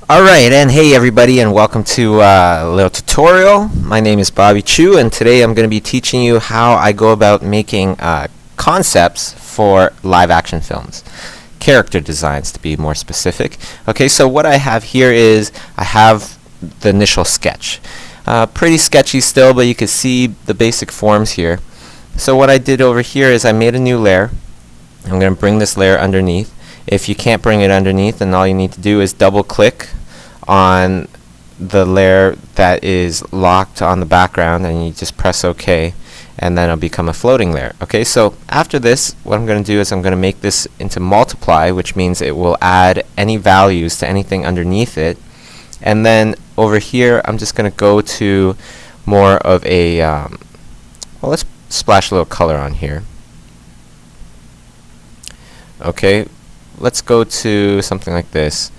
Alright, and hey everybody, and welcome to a little tutorial. My name is Bobby Chiu, and today I'm going to be teaching you how I go about making concepts for live action films. Character designs, to be more specific. Okay, so what I have here is I have the initial sketch. Pretty sketchy still, but you can see the basic forms here. So what I did over here is I made a new layer. I'm going to bring this layer underneath. If you can't bring it underneath, then all you need to do is double click on the layer that is locked on the background, and you just press OK, and then it'll become a floating layer. Okay, so after this, what I'm going to do is I'm going to make this into multiply, which means it will add any values to anything underneath it. And then over here, I'm just going to go to more of a well, let's splash a little color on here. Okay, let's go to something like this.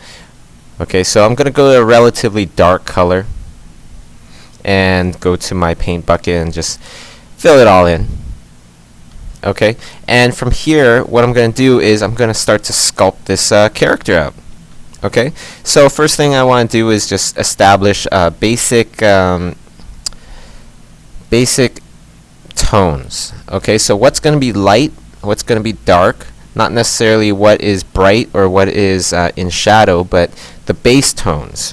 Okay, so I'm going to go to a relatively dark color and go to my paint bucket and just fill it all in. Okay, and from here what I'm going to do is I'm going to start to sculpt this character out. Okay, so first thing I want to do is just establish basic tones. Okay, so what's going to be light, what's going to be dark, not necessarily what is bright or what is in shadow, but the base tones.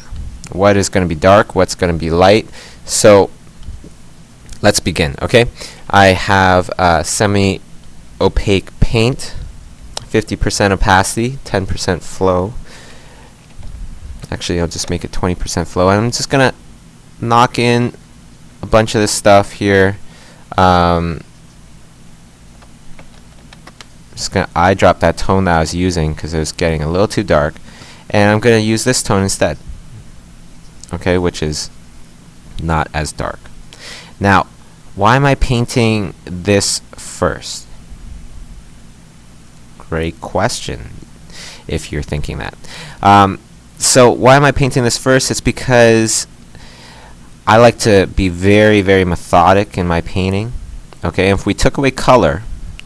What is going to be dark, what's going to be light. So let's begin. Okay, I have semi-opaque paint, 50% opacity, 10% flow. Actually, I'll just make it 20% flow. And I'm just going to knock in a bunch of this stuff here. Just going to eyedrop that tone that I was using because it was getting a little too dark, and I'm going to use this tone instead, okay, which is not as dark. Now, why am I painting this first? Great question, if you're thinking that. So why am I painting this first? It's because I like to be very, very methodic in my painting. Okay, if we took away color,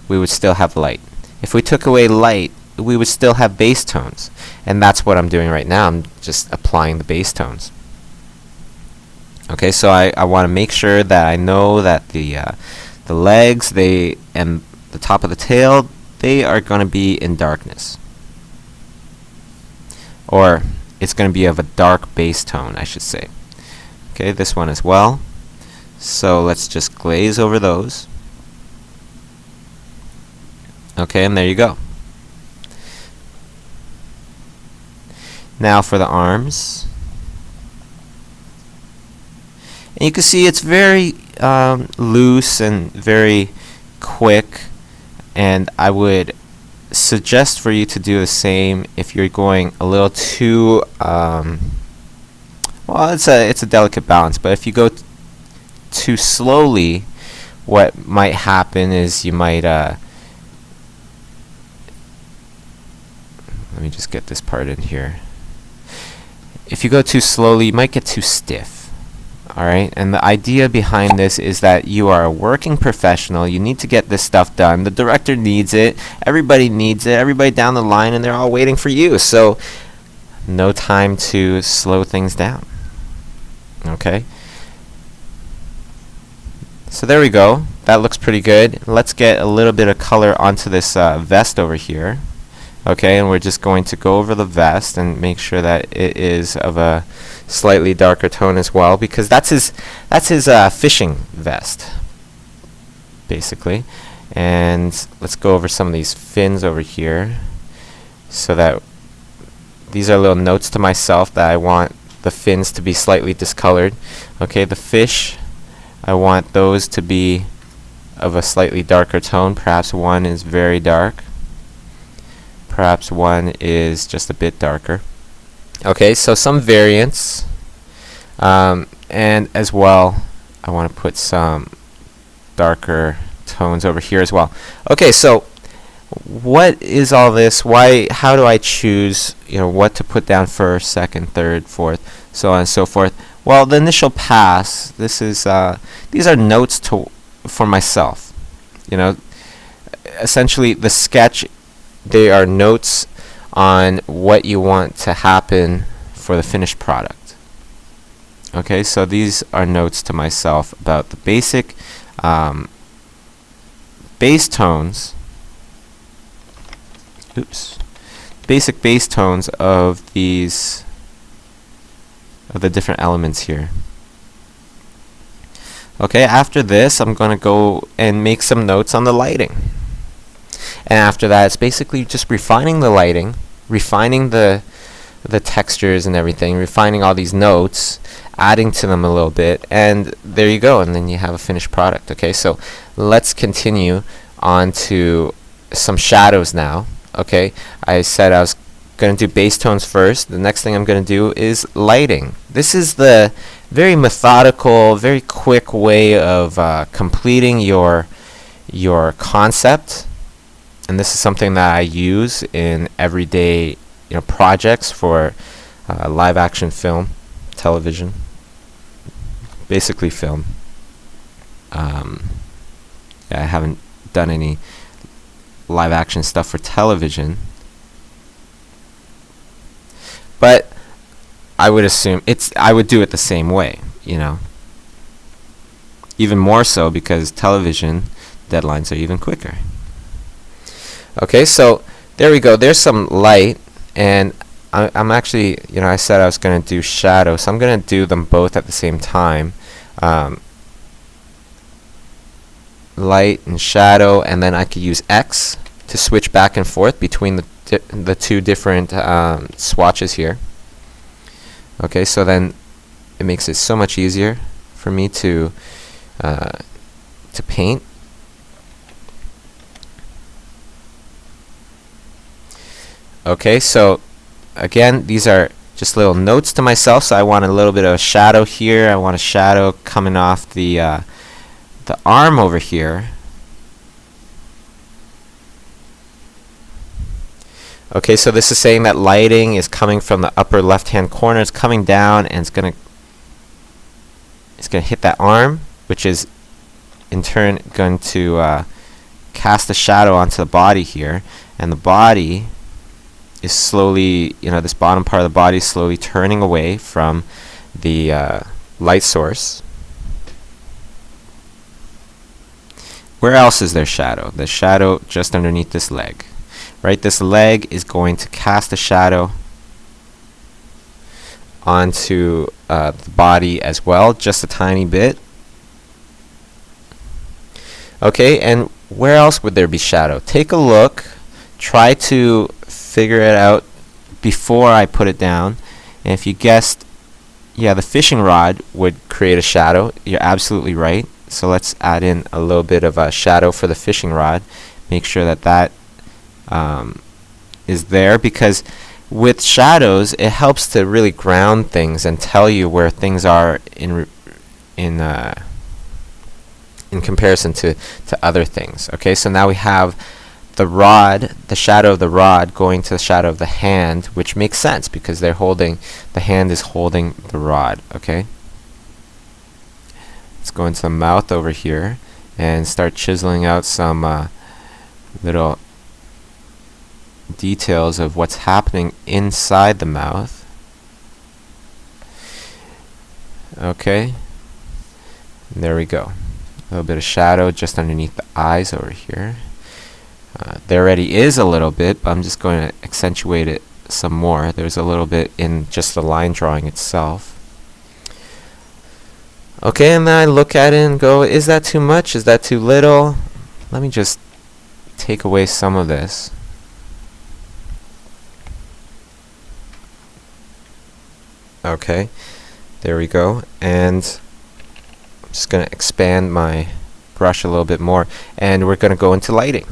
we would still have light. If we took away light, we would still have base tones, and that's what I'm doing right now. I'm just applying the base tones. Okay, so I want to make sure that I know that the legs, and the top of the tail, they are going to be in darkness, or it's going to be of a dark base tone, I should say. Okay, this one as well. So let's just glaze over those. Okay, and there you go. Now for the arms. And you can see it's very loose and very quick, and I would suggest for you to do the same if you're going a little too well, it's a delicate balance, but if you go too slowly, what might happen is you might let me just get this part in here. If you go too slowly, you might get too stiff. Alright, and the idea behind this is that you are a working professional. You need to get this stuff done. The director needs it. Everybody needs it. Everybody down the line, and they're all waiting for you. So no time to slow things down. Okay, so there we go. That looks pretty good. Let's get a little bit of color onto this vest over here. Okay, and we're just going to go over the vest and make sure that it is of a slightly darker tone as well, because that's his fishing vest, basically. And let's go over some of these fins over here, so that these are little notes to myself that I want the fins to be slightly discolored. Okay, the fish, I want those to be of a slightly darker tone. Perhaps one is very dark. Perhaps one is just a bit darker. Okay, so some variants, and as well I want to put some darker tones over here as well. Okay, so what is all this? How do I choose, what to put down first, second, third, fourth, so on and so forth? Well, the initial pass, this is these are notes for myself. Essentially the sketch, they are notes on what you want to happen for the finished product. Okay, so these are notes to myself about the basic bass tones. Basic bass tones of the different elements here. Okay, after this I'm going to go and make some notes on the lighting. And after that it's basically just refining the lighting, refining the textures and everything, refining all these notes, adding to them a little bit, and there you go, and then you have a finished product. Okay, so let's continue on to some shadows now. Okay, I said I was going to do bass tones first. The next thing I'm going to do is lighting. This is the very methodical, very quick way of completing your concept, and this is something that I use in everyday projects for live action film, television, basically film. Yeah, I haven't done any live action stuff for television, but I would assume I would do it the same way, even more so because television deadlines are even quicker. Okay, so there we go. There's some light, and I'm actually, I said I was going to do shadow, so I'm going to do them both at the same time. Light and shadow, and then I could use X to switch back and forth between the two different swatches here. Okay, so then it makes it so much easier for me to paint. Okay, so again, these are just little notes to myself. So I want a little bit of a shadow here. I want a shadow coming off the arm over here. Okay, so this is saying that lighting is coming from the upper left-hand corner. It's coming down, and it's gonna hit that arm, which is in turn going to cast a shadow onto the body here, and the body is slowly, this bottom part of the body is slowly turning away from the light source. Where else is there shadow? There's shadow just underneath this leg. Right, this leg is going to cast a shadow onto the body as well, just a tiny bit. Okay, and where else would there be shadow? Take a look, try to figure it out before I put it down, and if you guessed, yeah, the fishing rod would create a shadow. You're absolutely right. So let's add in a little bit of a shadow for the fishing rod. Make sure that is there, because with shadows it helps to really ground things and tell you where things are in comparison to other things. Okay, so now we have the rod, the shadow of the rod going to the shadow of the hand, which makes sense because the hand is holding the rod. Okay, let's go into the mouth over here and start chiseling out some little details of what's happening inside the mouth. Okay, and there we go. A little bit of shadow just underneath the eyes over here. There already is a little bit, but I'm just going to accentuate it some more. There's a little bit in just the line drawing itself. Okay, and then I look at it and go, is that too much? Is that too little? Let me just take away some of this. Okay, there we go, and I'm just going to expand my brush a little bit more, and we're going to go into lighting.